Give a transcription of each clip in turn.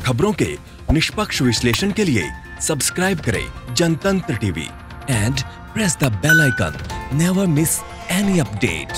खबरों के निष्पक्ष विश्लेषण के लिए सब्सक्राइब करें Jantantra TV and press the bell icon. Never miss any update.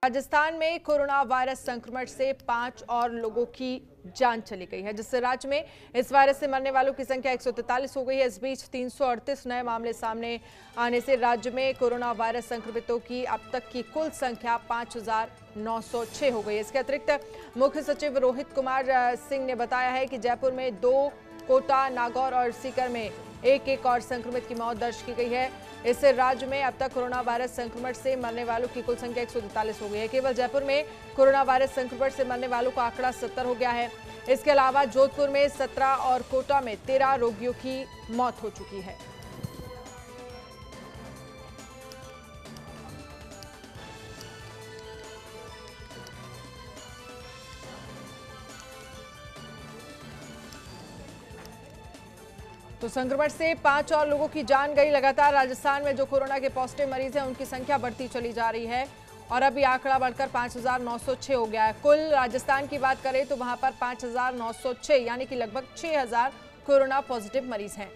Rajasthan में कोरोना वायरस संक्रमण से 5 और लोगों की जान चली गई है, जिससे राज्य में इस वायरस से मरने वालों की संख्या 143 हो गई है। इस बीच 338 नए मामले सामने आने से राज्य में कोरोना वायरस संक्रमितों की अब तक की कुल संख्या 5,906 हो गई है। इसके अतिरिक्त मुख्य सचिव रोहित कुमार सिंह ने बताया है कि जयपुर में 2, कोटा, नागौर और सीकर में एक और संक्रमित की मौत दर्ज की गई है। इससे राज्य में अब तक कोरोना वायरस संक्रमण से मरने वालों की कुल संख्या 143 हो गई है। केवल जयपुर में कोरोना वायरस संक्रमण से मरने वालों का आंकड़ा 70 हो गया है। इसके अलावा जोधपुर में 17 और कोटा में 13 रोगियों की मौत हो चुकी है। तो संक्रमण से 5 और लोगों की जान गई। लगातार राजस्थान में जो कोरोना के पॉजिटिव मरीज हैं उनकी संख्या बढ़ती चली जा रही है और अभी आंकड़ा बढ़कर 5,906 हो गया है। कुल राजस्थान की बात करें तो वहां पर 5,906 यानी कि लगभग 6,000 कोरोना पॉजिटिव मरीज हैं।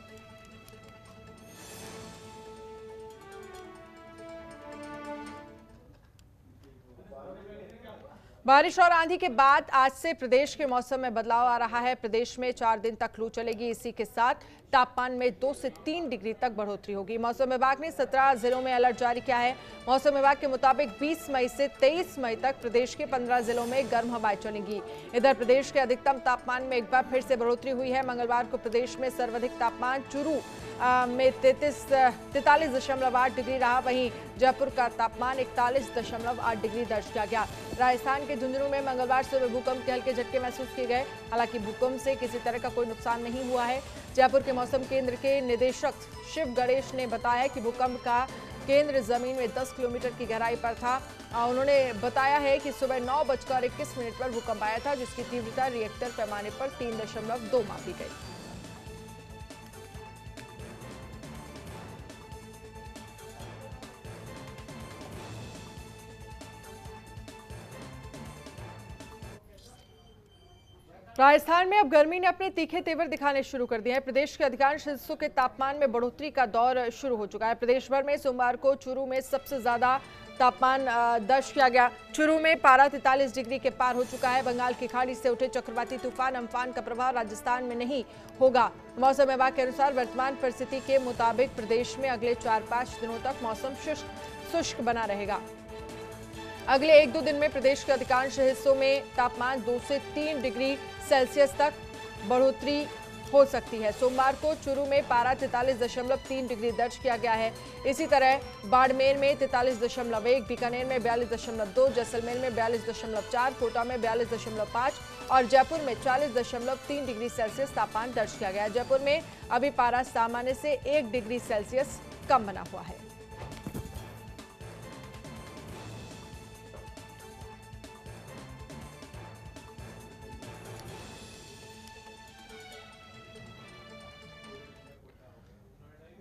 बारिश और आंधी के बाद आज से प्रदेश के मौसम में बदलाव आ रहा है। प्रदेश में 4 दिन तक लू चलेगी। इसी के साथ तापमान में 2 से 3 डिग्री तक बढ़ोतरी होगी। मौसम विभाग ने 17 जिलों में अलर्ट जारी किया है। मौसम विभाग के मुताबिक 20 मई से 23 मई तक प्रदेश के 15 जिलों में गर्म हवाएं चलेंगी। इधर प्रदेश के अधिकतम तापमान में एक बार फिर से बढ़ोतरी हुई है। मंगलवार को प्रदेश में सर्वाधिक तापमान चूरू में 43.8 डिग्री रहा। वहीं जयपुर का तापमान 41.8 डिग्री दर्ज किया गया। राजस्थान के झुंझुनू में मंगलवार सुबह भूकंप के हल्के झटके महसूस किए गए। हालांकि भूकंप से किसी तरह का कोई नुकसान नहीं हुआ है। जयपुर के मौसम केंद्र के निदेशक शिव गणेश ने बताया कि भूकंप का केंद्र जमीन में 10 किलोमीटर की गहराई पर था। उन्होंने बताया है कि सुबह 9:21 पर भूकंप आया था, जिसकी तीव्रता रिएक्टर पैमाने पर 3.2 मापी गई। राजस्थान में अब गर्मी ने अपने तीखे तेवर दिखाने शुरू कर दिए हैं। प्रदेश के अधिकांश हिस्सों के तापमान में बढ़ोतरी का दौर शुरू हो चुका है। प्रदेश भर में सोमवार को चूरू में सबसे ज्यादा तापमान दर्ज किया गया। चूरू में पारा 43 डिग्री के पार हो चुका है। बंगाल की खाड़ी से उठे चक्रवाती तूफान अम्फान का प्रभाव राजस्थान में नहीं होगा। मौसम विभाग के अनुसार वर्तमान परिस्थिति के मुताबिक प्रदेश में अगले 4-5 दिनों तक मौसम शुष्क बना रहेगा। अगले 1-2 दिन में प्रदेश के अधिकांश हिस्सों में तापमान 2 से 3 डिग्री सेल्सियस तक बढ़ोतरी हो सकती है। सोमवार को चूरू में पारा 43.3 डिग्री दर्ज किया गया है। इसी तरह बाड़मेर में 43.1, बीकानेर में 42.2, जैसलमेर में 42.4, कोटा में 42.5 और जयपुर में 40.3 डिग्री सेल्सियस तापमान दर्ज किया गया है। जयपुर में अभी पारा सामान्य से 1 डिग्री सेल्सियस कम बना हुआ है।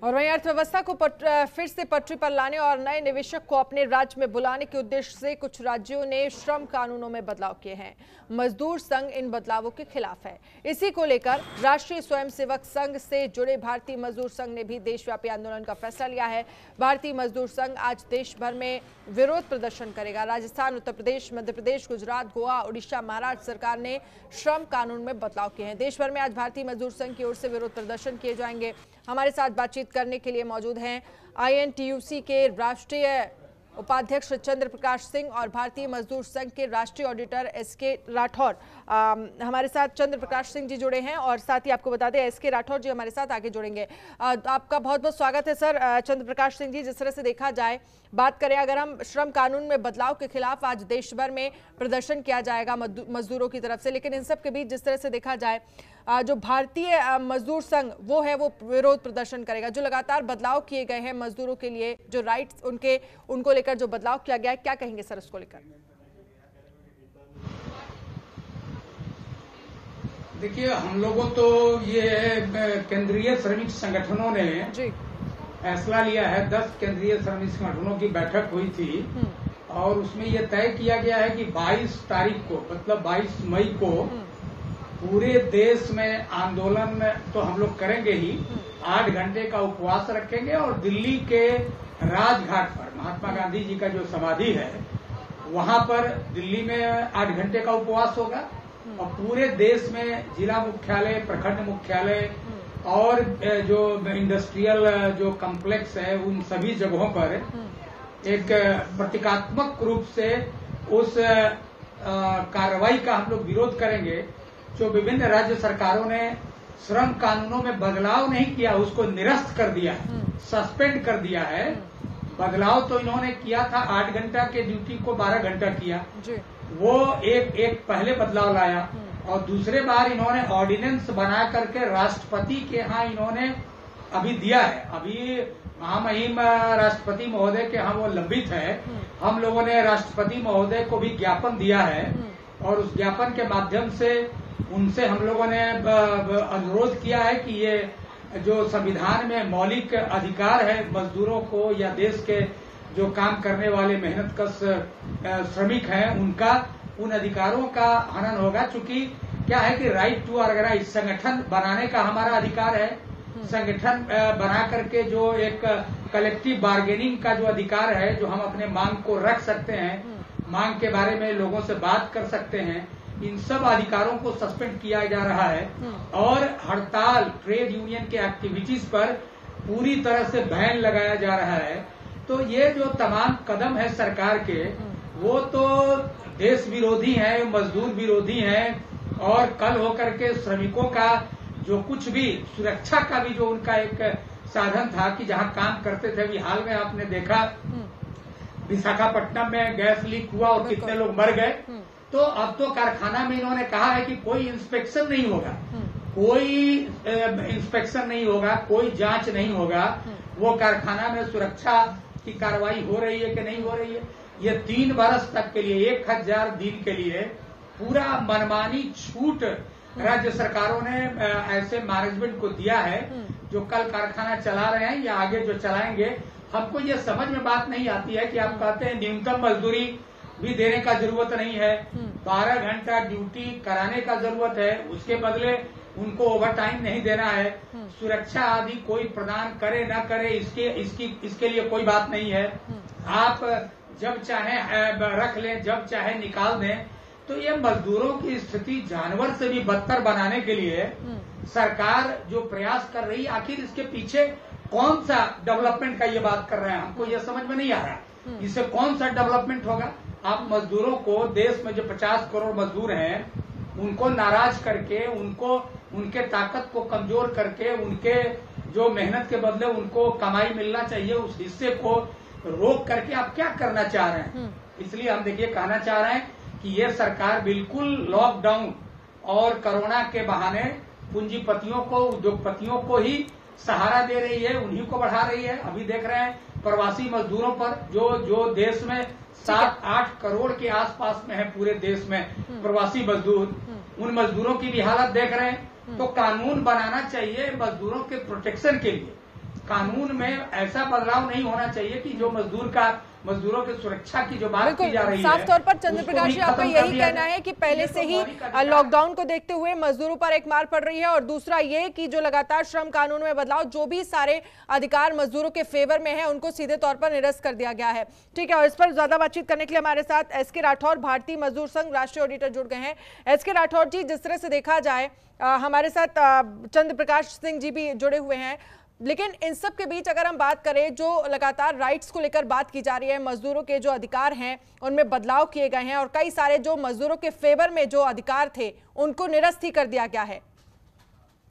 और वहीं अर्थव्यवस्था को फिर से पटरी पर लाने और नए निवेशक को अपने राज्य में बुलाने के उद्देश्य से कुछ राज्यों ने श्रम कानूनों में बदलाव किए हैं। मजदूर संघ इन बदलावों के खिलाफ है। इसी को लेकर राष्ट्रीय स्वयंसेवक संघ से जुड़े भारतीय मजदूर संघ ने भी देशव्यापी आंदोलन का फैसला लिया है। भारतीय मजदूर संघ आज देश भर में विरोध प्रदर्शन करेगा। राजस्थान, उत्तर प्रदेश, मध्य प्रदेश, गुजरात, गोवा, उड़ीसा, महाराष्ट्र सरकार ने श्रम कानून में बदलाव किए हैं। देश भर में आज भारतीय मजदूर संघ की ओर से विरोध प्रदर्शन किए जाएंगे। हमारे साथ बातचीत करने के लिए मौजूद हैं INTUC के राष्ट्रीय उपाध्यक्ष चंद्र प्रकाश सिंह और भारतीय मजदूर संघ के राष्ट्रीय ऑडिटर SK राठौर। हमारे साथ चंद्र प्रकाश सिंह जी जुड़े हैं और साथ ही आपको बता दें SK राठौर जी हमारे साथ आगे जुड़ेंगे। आपका बहुत बहुत स्वागत है सर। चंद्र प्रकाश सिंह जी, जिस तरह से देखा जाए, बात करें अगर हम श्रम कानून में बदलाव के खिलाफ आज देश भर में प्रदर्शन किया जाएगा मजदूरों की तरफ से, लेकिन इन सब के बीच जिस तरह से देखा जाए जो भारतीय मजदूर संघ वो है वो विरोध प्रदर्शन करेगा। जो लगातार बदलाव किए गए हैं मजदूरों के लिए, जो राइट्स उनको लेकर जो बदलाव किया गया है, क्या कहेंगे सर उसको लेकर? देखिए, हम लोगों तो ये केंद्रीय श्रमिक संगठनों ने फैसला लिया है। 10 केंद्रीय श्रमिक संगठनों की बैठक हुई थी और उसमें ये तय किया गया है कि 22 तारीख को मतलब 22 मई को पूरे देश में आंदोलन तो हम लोग करेंगे ही, 8 घंटे का उपवास रखेंगे और दिल्ली के राजघाट पर महात्मा गांधी जी का जो समाधि है वहां पर दिल्ली में 8 घंटे का उपवास होगा और पूरे देश में जिला मुख्यालय, प्रखंड मुख्यालय और जो इंडस्ट्रियल जो कॉम्प्लेक्स है उन सभी जगहों पर एक प्रतीकात्मक रूप से उस कार्रवाई का हम लोग विरोध करेंगे जो विभिन्न राज्य सरकारों ने श्रम कानूनों में बदलाव नहीं किया, उसको निरस्त कर दिया है, सस्पेंड कर दिया है। बदलाव तो इन्होंने किया था, 8 घंटा के ड्यूटी को 12 घंटा किया, वो एक पहले बदलाव लाया और दूसरे बार इन्होंने ऑर्डिनेंस बना करके राष्ट्रपति के यहाँ इन्होंने अभी दिया है। अभी महामहिम राष्ट्रपति महोदय के यहाँ वो लंबित है। हम लोगों ने राष्ट्रपति महोदय को भी ज्ञापन दिया है और उस ज्ञापन के माध्यम से उनसे हम लोगों ने अनुरोध किया है कि ये जो संविधान में मौलिक अधिकार है मजदूरों को या देश के जो काम करने वाले मेहनतकश श्रमिक हैं उनका उन अधिकारों का हनन होगा। चूंकि क्या है कि राइट टू ऑर्गेनाइज, संगठन बनाने का हमारा अधिकार है, संगठन बना करके जो एक कलेक्टिव बार्गेनिंग का जो अधिकार है, जो हम अपने मांग को रख सकते हैं, मांग के बारे में लोगों से बात कर सकते हैं, इन सब अधिकारों को सस्पेंड किया जा रहा है और हड़ताल, ट्रेड यूनियन के एक्टिविटीज पर पूरी तरह से बैन लगाया जा रहा है। तो ये जो तमाम कदम है सरकार के वो तो देश विरोधी हैं, मजदूर विरोधी हैं और कल होकर के श्रमिकों का जो कुछ भी सुरक्षा का भी जो उनका एक साधन था कि जहां काम करते थे, अभी हाल में आपने देखा विशाखापट्टनम में गैस लीक हुआ और कितने लोग मर गए। तो अब तो कारखाना में इन्होंने कहा है कि कोई इंस्पेक्शन नहीं होगा, कोई इंस्पेक्शन नहीं होगा, कोई जांच नहीं होगा, वो कारखाना में सुरक्षा की कार्रवाई हो रही है कि नहीं हो रही है। ये 3 बरस तक के लिए 1000 दिन के लिए पूरा मनमानी छूट राज्य सरकारों ने ऐसे मैनेजमेंट को दिया है जो कल कारखाना चला रहे हैं या आगे जो चलाएंगे। हमको ये समझ में बात नहीं आती है कि आप कहते हैं न्यूनतम मजदूरी भी देने का जरूरत नहीं है, 12 घंटा ड्यूटी कराने का जरूरत है, उसके बदले उनको ओवर टाइम नहीं देना है, सुरक्षा आदि कोई प्रदान करे न करे इसके लिए कोई बात नहीं है। आप जब चाहे रख लें, जब चाहे निकाल दें। तो ये मजदूरों की स्थिति जानवर से भी बदतर बनाने के लिए सरकार जो प्रयास कर रही है, आखिर इसके पीछे कौन सा डेवलपमेंट का ये बात कर रहे हैं, हमको ये समझ में नहीं आ रहा। इससे कौन सा डेवलपमेंट होगा? आप मजदूरों को, देश में जो 50 करोड़ मजदूर हैं उनको नाराज करके, उनको उनके ताकत को कमजोर करके, उनके जो मेहनत के बदले उनको कमाई मिलना चाहिए उस हिस्से को रोक करके आप क्या करना चाह रहे हैं? इसलिए हम देखिए कहना चाह रहे हैं कि ये सरकार बिल्कुल लॉकडाउन और कोरोना के बहाने पूंजीपतियों को, उद्योगपतियों को ही सहारा दे रही है, उन्हीं को बढ़ा रही है। अभी देख रहे हैं प्रवासी मजदूरों पर जो देश में 7-8 करोड़ के आसपास में है पूरे देश में प्रवासी मजदूर, उन मजदूरों की भी हालत देख रहे हैं। तो कानून बनाना चाहिए मजदूरों के प्रोटेक्शन के लिए। कानून में ऐसा बदलाव नहीं होना चाहिए कि जो मजदूरों की सुरक्षा की जो बात की जा रही है, साफ तौर पर चंद्र प्रकाश जी आपका यही कहना है कि पहले से ही लॉकडाउन को देखते हुए मजदूरों पर एक मार पड़ रही है, और दूसरा ये कि जो लगातार श्रम कानून में बदलाव, जो भी सारे अधिकार मजदूरों के फेवर में है उनको सीधे तौर पर निरस्त कर दिया गया है। ठीक है, और इस पर ज्यादा बातचीत करने के लिए हमारे साथ एसके राठौर, भारतीय मजदूर संघ राष्ट्रीय ऑडिटर जुड़ गए हैं। एसके राठौर जी, जिस तरह से देखा जाए हमारे साथ चंद्र प्रकाश सिंह जी भी जुड़े हुए हैं, लेकिन इन सब के बीच अगर हम बात करें, जो लगातार राइट्स को लेकर बात की जा रही है, मजदूरों के जो अधिकार हैं उनमें बदलाव किए गए हैं और कई सारे जो मजदूरों के फेवर में जो अधिकार थे उनको निरस्त ही कर दिया गया है,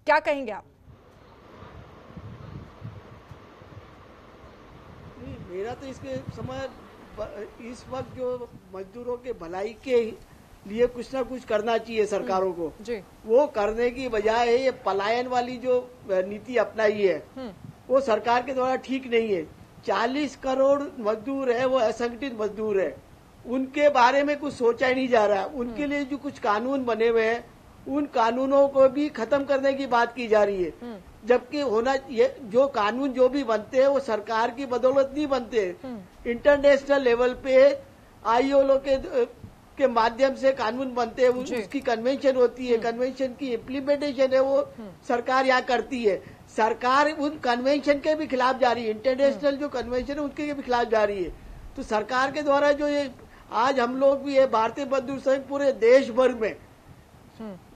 क्या कहेंगे आप? मेरा तो इसके समय इस वक्त जो मजदूरों के भलाई के लिए कुछ ना कुछ करना चाहिए सरकारों को जी। वो करने की बजाय ये पलायन वाली जो नीति अपनाई है वो सरकार के द्वारा ठीक नहीं है। 40 करोड़ मजदूर है, वो असंगठित मजदूर है, उनके बारे में कुछ सोचा ही नहीं जा रहा। उनके लिए जो कुछ कानून बने हुए हैं उन कानूनों को भी खत्म करने की बात की जा रही है, जबकि होना ये जो कानून जो भी बनते हैं वो सरकार की बदौलत नहीं बनते। इंटरनेशनल लेवल पे आईओलो के माध्यम से कानून बनते हैं, उसकी कन्वेंशन होती है, कन्वेंशन की इम्प्लीमेंटेशन है वो सरकार यहाँ करती है। सरकार उन कन्वेंशन के भी खिलाफ जा रही है, इंटरनेशनल जो कन्वेंशन है उसके भी खिलाफ जा रही है। तो सरकार के द्वारा जो ये आज हम लोग भी है, भारतीय मजदूर संघ पूरे देश भर में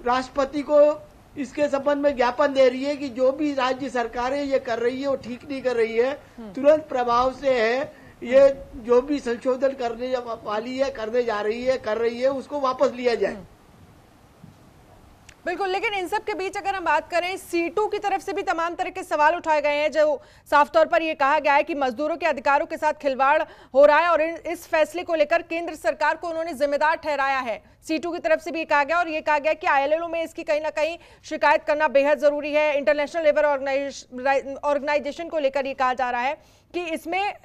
राष्ट्रपति को इसके संबंध में ज्ञापन दे रही है कि जो भी राज्य सरकारें ये कर रही है वो ठीक नहीं कर रही है, तुरंत प्रभाव से है ये जो भी संशोधन करने वाली है, करने जा रही है, कर रही है, उसको वापस लिया जाए। बिल्कुल, लेकिन इन सब के बीच अगर हम बात करें, सीटू की तरफ से भी तमाम तरह के सवाल उठाए गए हैं, जो साफ तौर पर यह कहा गया है कि मजदूरों के अधिकारों के साथ खिलवाड़ हो रहा है और इस फैसले को लेकर केंद्र सरकार को उन्होंने जिम्मेदार ठहराया है। सीटू की तरफ से भी कहा गया और ये कहा गया कि आईएलओ में इसकी कहीं ना कहीं शिकायत करना बेहद जरूरी है। इंटरनेशनल लेबर ऑर्गेनाइजेशन को लेकर ये कहा जा रहा है कि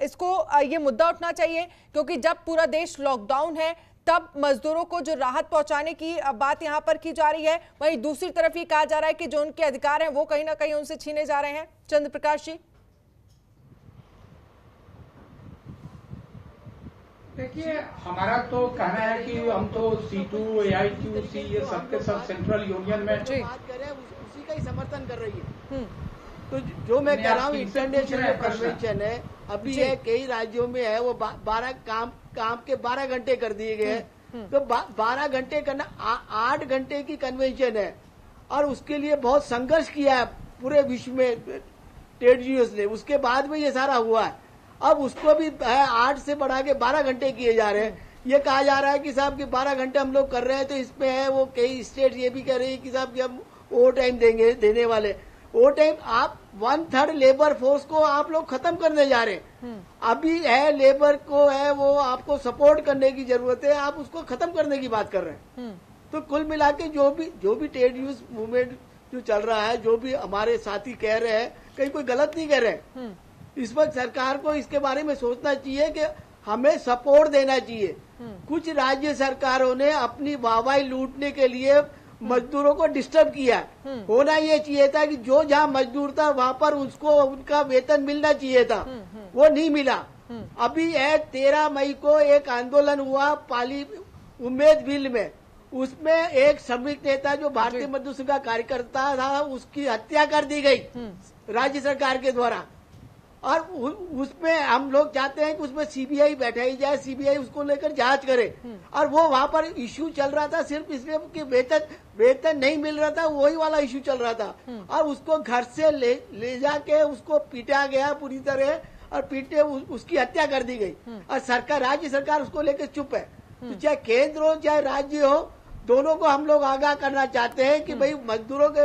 इसको ये मुद्दा उठना चाहिए, क्योंकि जब पूरा देश लॉकडाउन है तब मजदूरों को जो राहत पहुंचाने की बात यहां पर की जा रही है, वहीं दूसरी तरफ ये कहा जा रहा है कि जो उनके अधिकार हैं वो कहीं ना कहीं उनसे छीने जा रहे हैं। चंद्र प्रकाश जी, देखिए, हमारा तो कहना है कि हम तो C2, AITUC ये सबके सब सेंट्रल यूनियन में बात करें उसी का ही समर्थन कर रही है। तो जो मैं कह रहा हूँ इंटरनेशनल कन्वेंशन है, अभी ये कई राज्यों में है, वो 12 काम के 12 घंटे कर दिए गए हैं। तो 12 घंटे करना 8 घंटे की कन्वेंशन है और उसके लिए बहुत संघर्ष किया है पूरे विश्व में ट्रेड यूनियंस ने, उसके बाद में ये सारा हुआ है। अब उसको भी 8 से बढ़ा के 12 घंटे किए जा रहे हैं। ये कहा जा रहा है कि साहब कि 12 घंटे हम लोग कर रहे हैं, तो इसमें है वो कई स्टेट ये भी कह रही है कि साहब कि हम ओवर टाइम देने वाले। ओवर टाइम आप 1/3 लेबर फोर्स को आप लोग खत्म करने जा रहे हैं। अभी है लेबर को है वो आपको सपोर्ट करने की जरूरत है, आप उसको खत्म करने की बात कर रहे हैं। तो कुल मिला के जो भी ट्रेड यूनियन मूवमेंट जो चल रहा है, जो भी हमारे साथी कह रहे हैं, कहीं कोई गलत नहीं कह रहे। इस वक्त सरकार को इसके बारे में सोचना चाहिए कि हमें सपोर्ट देना चाहिए। कुछ राज्य सरकारों ने अपनी वाहवाही लूटने के लिए मजदूरों को डिस्टर्ब किया। होना ये चाहिए था कि जो जहाँ मजदूर था वहाँ पर उसको उनका वेतन मिलना चाहिए था, वो नहीं मिला। अभी है 13 मई को एक आंदोलन हुआ पाली उम्मेद बिल में, उसमें एक श्रमिक नेता जो भारतीय मजदूर संघ का कार्यकर्ता था उसकी हत्या कर दी गई राज्य सरकार के द्वारा। और उसमें हम लोग चाहते हैं कि उसमें सीबीआई बैठाई जाए, सीबीआई उसको लेकर जांच करे। और वो वहां पर इश्यू चल रहा था सिर्फ इसलिए कि वेतन नहीं मिल रहा था, वही वाला इश्यू चल रहा था। और उसको घर से ले जाके उसको पीटा गया पूरी तरह और पीटे उसकी हत्या कर दी गई। और सरकार, राज्य सरकार उसको लेकर चुप है। तो चाहे केंद्र हो चाहे राज्य हो, दोनों को हम लोग आगाह करना चाहते हैं कि भाई मजदूरों के,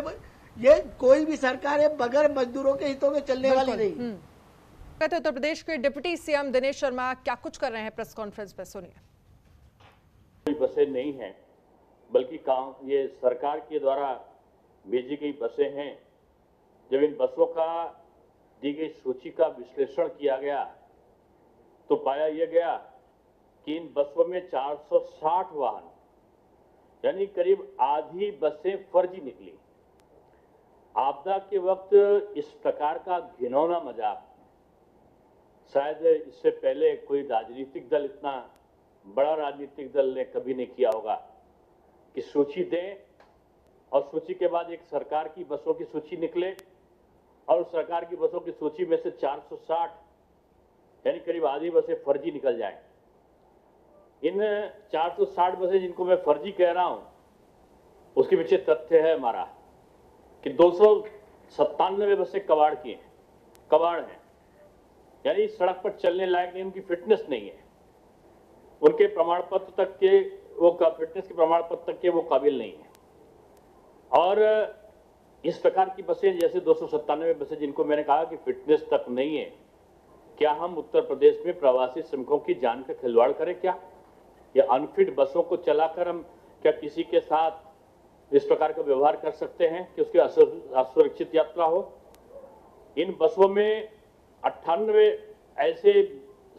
ये कोई भी सरकार है बगैर मजदूरों के हितों के चलने वाली नहीं। उत्तर प्रदेश के डिप्टी सीएम दिनेश शर्मा क्या कुछ कर रहे हैं प्रेस कॉन्फ्रेंस पे, सुनिए। कोई बसें नहीं हैं, बल्कि ये सरकार के द्वारा भेजी गई बसें हैं। जब इन बसों का दी गई सूची का विश्लेषण किया गया तो पाया यह गया कि इन बसों में 460 वाहन यानी करीब आधी बसें फर्जी निकली। आपदा के वक्त इस प्रकार का घिनौना मजाक शायद इससे पहले कोई राजनीतिक दल, इतना बड़ा राजनीतिक दल ने कभी नहीं किया होगा कि सूची दें और सूची के बाद एक सरकार की बसों की सूची निकले और उस सरकार की बसों की सूची में से 460 यानी करीब आधी बसें फर्जी निकल जाएं। इन 460 बसें जिनको मैं फर्जी कह रहा हूं, उसके पीछे तथ्य है हमारा कि 297 बसें कबाड़ हैं, यानी सड़क पर चलने लायक नहीं, उनकी फिटनेस नहीं है, उनके प्रमाण पत्र तक के वो फिटनेस के प्रमाण पत्र तक के वो काबिल नहीं है। और इस प्रकार की बसें जैसे 297 बसें जिनको मैंने कहा कि फिटनेस तक नहीं है, क्या हम उत्तर प्रदेश में प्रवासी श्रमिकों की जान का खिलवाड़ करें क्या? या अनफिट बसों को चलाकर हम क्या किसी के साथ इस प्रकार का व्यवहार कर सकते हैं कि उसकी असुरक्षित यात्रा हो? इन बसों में 98 ऐसे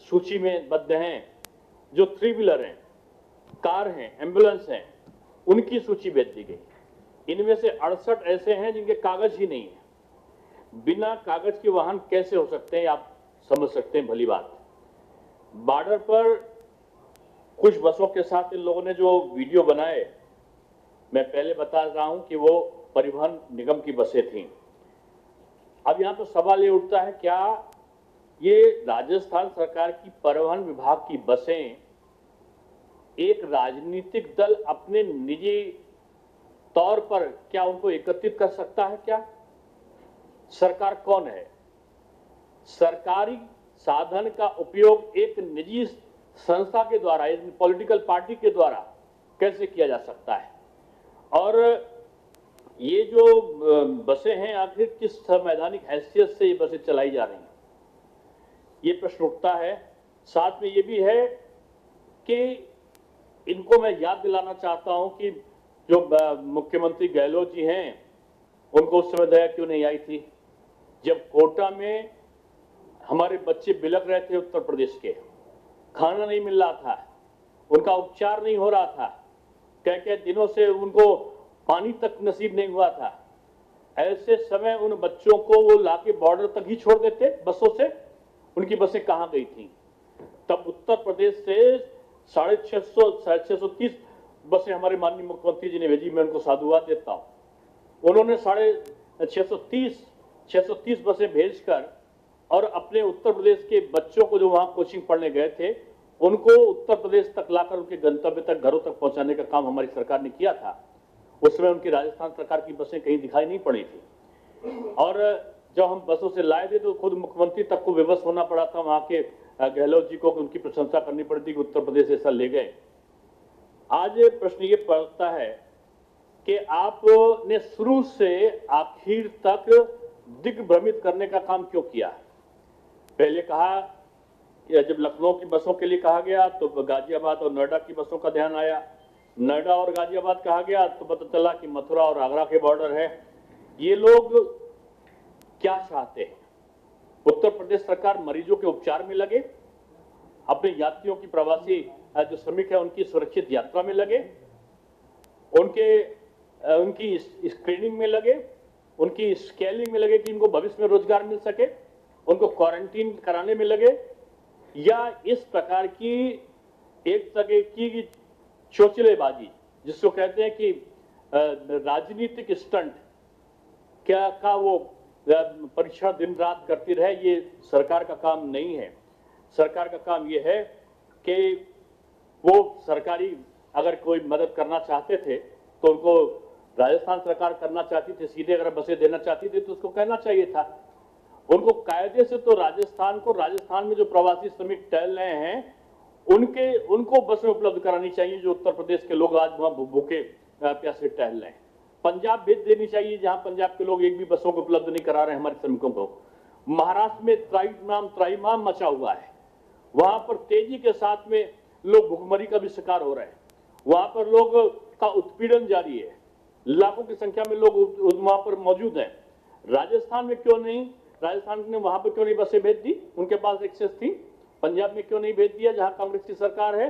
सूची में बद्ध हैं जो 3 व्हीलर हैं, कार हैं, एम्बुलेंस हैं, उनकी सूची भेज दी गई। इनमें से 68 ऐसे हैं जिनके कागज ही नहीं है। बिना कागज के वाहन कैसे हो सकते हैं, आप समझ सकते हैं भली बात। बॉर्डर पर कुछ बसों के साथ इन लोगों ने जो वीडियो बनाए, मैं पहले बता रहा हूं कि वो परिवहन निगम की बसें थीं। अब यहां तो सवाल ये उठता है, क्या ये राजस्थान सरकार की परिवहन विभाग की बसें एक राजनीतिक दल अपने निजी तौर पर क्या उनको एकत्रित कर सकता है? क्या सरकार कौन है? सरकारी साधन का उपयोग एक निजी संस्था के द्वारा, एक पॉलिटिकल पार्टी के द्वारा कैसे किया जा सकता है? और ये जो बसें हैं आखिर किस संवैधानिक हैसियत से ये बसें चलाई जा रही हैं, ये प्रश्न उठता है। साथ में ये भी है कि इनको मैं याद दिलाना चाहता हूं कि जो मुख्यमंत्री गहलोत जी हैं, उनको उस समय दया क्यों नहीं आई थी जब कोटा में हमारे बच्चे बिलख रहे थे, उत्तर प्रदेश के, खाना नहीं मिल रहा था, उनका उपचार नहीं हो रहा था, कई दिनों से उनको पानी तक नसीब नहीं हुआ था। ऐसे समय उन बच्चों को वो लाके बॉर्डर तक ही छोड़ देते बसों से। उनकी बसें कहां गई थी? तब उत्तर प्रदेश से 630 बसें हमारे माननीय मुख्यमंत्री जी ने भेजी। मैं उनको साधुवाद देता हूं। उन्होंने 630 बसें भेजकर और अपने उत्तर प्रदेश के बच्चों को जो वहां कोचिंग पढ़ने गए थे, उनको उत्तर प्रदेश तक लाकर उनके गंतव्य तक, घरों तक पहुंचाने का काम हमारी सरकार ने किया था। उस समय उनकी राजस्थान सरकार की बसें कहीं दिखाई नहीं पड़ी थी। और जब हम बसों से लाए थे तो खुद मुख्यमंत्री तक को विवश होना पड़ा था वहां के गहलोत जी को, उनकी प्रशंसा करनी पड़ी थी कि उत्तर प्रदेश ऐसा ले गए। आज प्रश्न ये पड़ता है कि आपने शुरू से आखिर तक दिग्भ्रमित करने का काम क्यों किया? पहले कहा कि जब लखनऊ की बसों के लिए कहा गया तो गाजियाबाद और नोएडा की बसों का ध्यान आया। नोएडा और गाजियाबाद कहा गया तो पता चला कि मथुरा और आगरा के बॉर्डर है। ये लोग क्या चाहते हैं? उत्तर प्रदेश सरकार मरीजों के उपचार में लगे, अपने यात्रियों की, प्रवासी जो श्रमिक है उनकी सुरक्षित यात्रा में लगे, उनकी स्क्रीनिंग में लगे, उनकी स्केलिंग में लगे कि इनको भविष्य में रोजगार मिल सके, उनको क्वारंटीन कराने में लगे, या इस प्रकार की एक तरह की चोचलेबाजी जिसको कहते हैं कि राजनीतिक स्टंट क्या का वो परीक्षण दिन रात करती रहे, ये सरकार का काम नहीं है। सरकार का काम ये है कि वो सरकारी अगर कोई मदद करना चाहते थे तो उनको राजस्थान सरकार करना चाहती थी, सीधे अगर बसें देना चाहती थी तो उसको कहना चाहिए था। उनको कायदे से तो राजस्थान में जो प्रवासी श्रमिक टहल रहे हैं उनको बसें उपलब्ध करानी चाहिए, जो उत्तर प्रदेश के लोग आज वहां भूखे प्यासे टहल रहे हैं। पंजाब भेज देनी चाहिए जहां पंजाब के लोग एक भी बसों को उपलब्ध नहीं करा रहे हैं हमारे श्रमिकों को। महाराष्ट्र में त्राहिमाम मचा हुआ है, वहां पर तेजी के साथ में लोग भुखमरी का भी शिकार हो रहे हैं, वहां पर लोग का उत्पीड़न जारी है, लाखों की संख्या में लोग वहां पर मौजूद हैं। राजस्थान में क्यों नहीं, राजस्थान ने वहां पर क्यों नहीं बसें भेज दी? उनके पास एक्सेस थी। पंजाब में क्यों नहीं भेज दिया जहां कांग्रेस की सरकार है?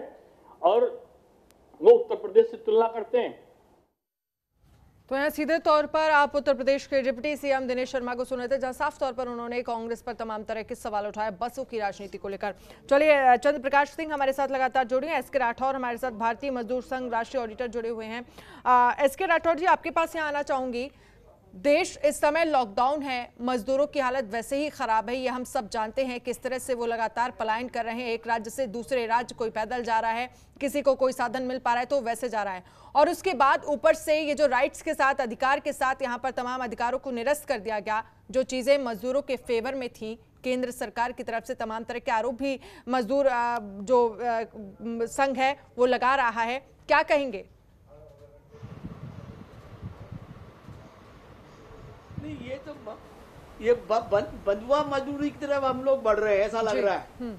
और वो उत्तर प्रदेश से तुलना करते हैं। तो यहाँ सीधे तौर पर आप उत्तर प्रदेश के डिप्टी सीएम दिनेश शर्मा को सुने थे, जहां साफ तौर पर उन्होंने कांग्रेस पर तमाम तरह के सवाल उठाए बसों की राजनीति को लेकर। चलिए, चंद्र प्रकाश सिंह हमारे साथ लगातार जुड़े हैं, एसके राठौर हमारे साथ भारतीय मजदूर संघ राष्ट्रीय ऑडिटर जुड़े हुए हैं। एसके राठौर जी, आपके पास यहाँ आना चाहूंगी। देश इस समय लॉकडाउन है, मजदूरों की हालत वैसे ही खराब है, ये हम सब जानते हैं किस तरह से वो लगातार पलायन कर रहे हैं, एक राज्य से दूसरे राज्य, कोई पैदल जा रहा है, किसी को कोई साधन मिल पा रहा है तो वैसे जा रहा है, और उसके बाद ऊपर से ये जो राइट्स के साथ, अधिकार के साथ यहाँ पर तमाम अधिकारों को निरस्त कर दिया गया, जो चीजें मजदूरों के फेवर में थी, केंद्र सरकार की तरफ से तमाम तरह के आरोप भी मजदूर जो संघ है वो लगा रहा है, क्या कहेंगे? ये बंधुआ मजदूरी की तरफ हम लोग बढ़ रहे हैं, ऐसा लग रहा है।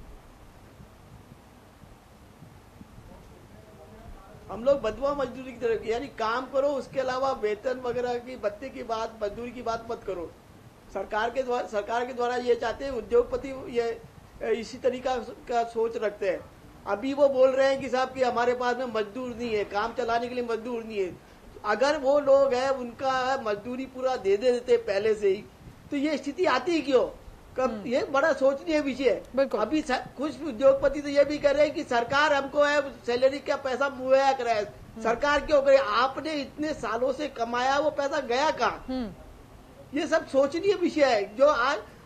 हम लोग बंधुआ मजदूरी की तरफ, यानी काम करो, उसके अलावा वेतन वगैरह की, भत्ते की बात, मजदूरी की बात मत करो। सरकार के द्वारा ये चाहते हैं, उद्योगपति ये इसी तरीका का सोच रखते हैं। अभी वो बोल रहे हैं कि साहब कि हमारे पास में मजदूर नहीं है, काम चलाने के लिए मजदूर नहीं है। अगर वो लोग हैं उनका मजदूरी पूरा दे देते पहले से ही, तो ये स्थिति आती क्यों? कब ये बड़ा सोचनीय विषय है। अभी कुछ उद्योगपति तो ये भी कर रहे हैं कि सरकार हमको है सैलरी का पैसा मुहैया कराए। सरकार क्यों करे? आपने इतने सालों से कमाया, वो पैसा गया कहाँ? ये सब सोचनीय विषय है। जो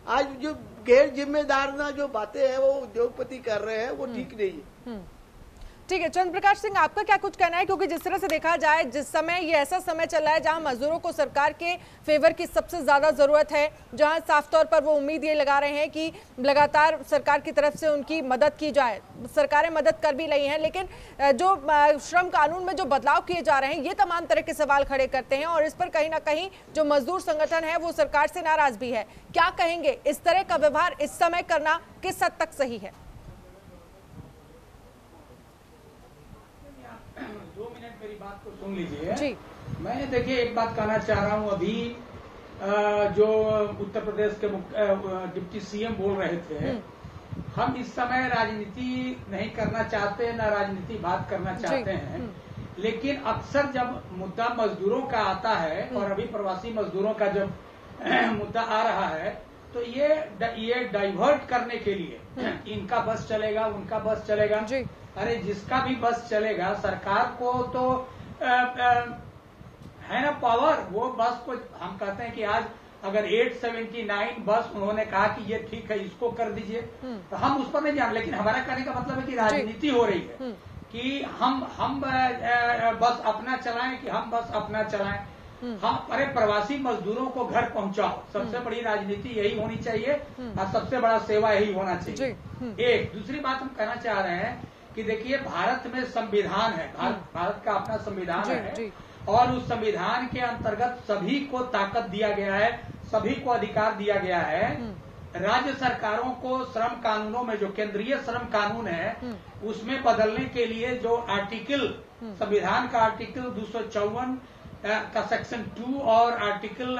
आज जो गैर जिम्मेदार ना जो बातें हैं वो उद्योगपति कर रहे हैं, वो ठीक नहीं है। ठीक है, चंद्र प्रकाश सिंह, आपका क्या कुछ कहना है? क्योंकि जिस तरह से देखा जाए, जिस समय ये ऐसा समय चल रहा है जहां मजदूरों को सरकार के फेवर की सबसे ज्यादा जरूरत है, जहां साफ तौर पर वो उम्मीद ये लगा रहे हैं कि लगातार सरकार की तरफ से उनकी मदद की जाए। सरकारें मदद कर भी रही हैं, लेकिन जो श्रम कानून में जो बदलाव किए जा रहे हैं, ये तमाम तरह के सवाल खड़े करते हैं और इस पर कहीं ना कहीं जो मजदूर संगठन है वो सरकार से नाराज भी है। क्या कहेंगे, इस तरह का व्यवहार इस समय करना किस हद तक सही है? 2 मिनट मेरी बात को सुन लीजिए जी। मैं देखिए एक बात कहना चाह रहा हूं। अभी जो उत्तर प्रदेश के डिप्टी सीएम बोल रहे थे, हम इस समय राजनीति नहीं करना चाहते, न राजनीति बात करना चाहते हैं, लेकिन अक्सर जब मुद्दा मजदूरों का आता है और अभी प्रवासी मजदूरों का जब मुद्दा आ रहा है, तो ये डाइवर्ट करने के लिए इनका बस चलेगा, उनका बस चलेगा। अरे जिसका भी बस चलेगा, सरकार को तो है ना पावर, वो बस को हम कहते हैं कि आज अगर 879 बस उन्होंने कहा कि ये ठीक है, इसको कर दीजिए, तो हम उस पर नहीं जान। लेकिन हमारा कहने का मतलब है कि राजनीति हो रही है कि हम बस अपना चलाएं, कि हम बस अपना चलाएं। हम अरे प्रवासी मजदूरों को घर पहुंचाओ, सबसे बड़ी राजनीति यही होनी चाहिए और सबसे बड़ा सेवा यही होना चाहिए। एक दूसरी बात हम कहना चाह रहे हैं कि देखिए, भारत में संविधान है, भारत का अपना संविधान है और उस संविधान के अंतर्गत सभी को ताकत दिया गया है, सभी को अधिकार दिया गया है। राज्य सरकारों को श्रम कानूनों में, जो केंद्रीय श्रम कानून है, उसमें बदलने के लिए जो आर्टिकल, संविधान का आर्टिकल 254 का सेक्शन 2 और आर्टिकल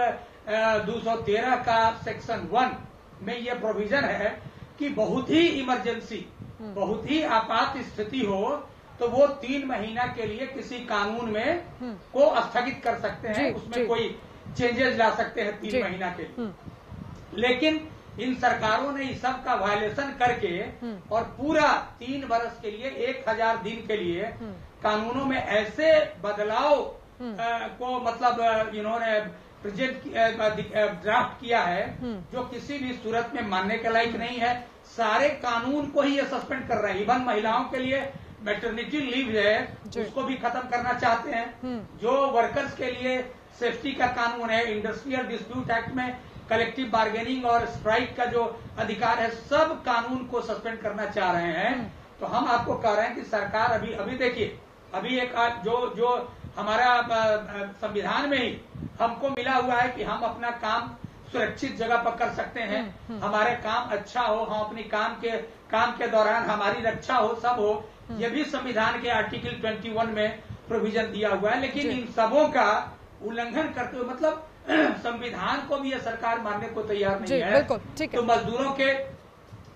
213 का सेक्शन 1 में यह प्रोविजन है कि बहुत ही इमरजेंसी, बहुत ही आपात स्थिति हो तो वो 3 महीना के लिए किसी कानून में को स्थगित कर सकते हैं, उसमें कोई चेंजेस ला सकते हैं 3 महीना के लिए। लेकिन इन सरकारों ने इस सब का वायलेशन करके और पूरा 3 वर्ष के लिए 1000 दिन के लिए कानूनों में ऐसे बदलाव को मतलब इन्होंने प्रेजेंट ड्राफ्ट किया है जो किसी भी सूरत में मानने के लायक नहीं है। सारे कानून को ही ये सस्पेंड कर रहे हैं। इवन महिलाओं के लिए मैटरनिटी लीव है, उसको भी खत्म करना चाहते हैं। जो वर्कर्स के लिए सेफ्टी का कानून है, इंडस्ट्रियल डिस्प्यूट एक्ट में कलेक्टिव बार्गेनिंग और स्ट्राइक का जो अधिकार है, सब कानून को सस्पेंड करना चाह रहे हैं। तो हम आपको कह रहे हैं कि सरकार अभी देखिए, अभी एक जो हमारा संविधान में ही हमको मिला हुआ है कि हम अपना काम सुरक्षित जगह पर कर सकते हैं, हमारे काम अच्छा हो, हम अपनी काम के दौरान हमारी रक्षा हो, सब हो, ये भी संविधान के आर्टिकल 21 में प्रोविजन दिया हुआ है। लेकिन इन सबों का उल्लंघन करते हुए मतलब संविधान को भी ये सरकार मानने को तैयार नहीं है। तो मजदूरों के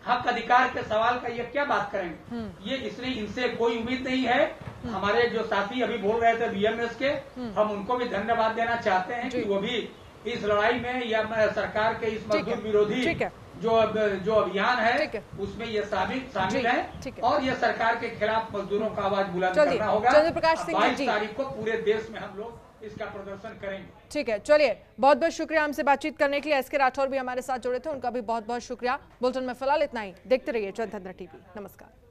हक अधिकार के सवाल का ये क्या बात करेंगे? ये इसलिए इनसे कोई उम्मीद नहीं है। हमारे जो साथी अभी बोल रहे थे बीएमएस के, हम उनको भी धन्यवाद देना चाहते हैं कि वो भी इस लड़ाई में या सरकार के इस मजदूर विरोधी जो अभियान है उसमें ये शामिल है और ये सरकार के खिलाफ मजदूरों का आवाज बुलंद करना होगा। 22 तारीख को पूरे देश में हम लोग इसका प्रदर्शन करेंगे। ठीक है, चलिए, बहुत बहुत शुक्रिया हमसे बातचीत करने के लिए। एसके राठौर भी हमारे साथ जुड़े थे, उनका भी बहुत बहुत शुक्रिया। बुलेटिन में फिलहाल इतना ही। देखते रहिए जनतंत्र टीवी। नमस्कार।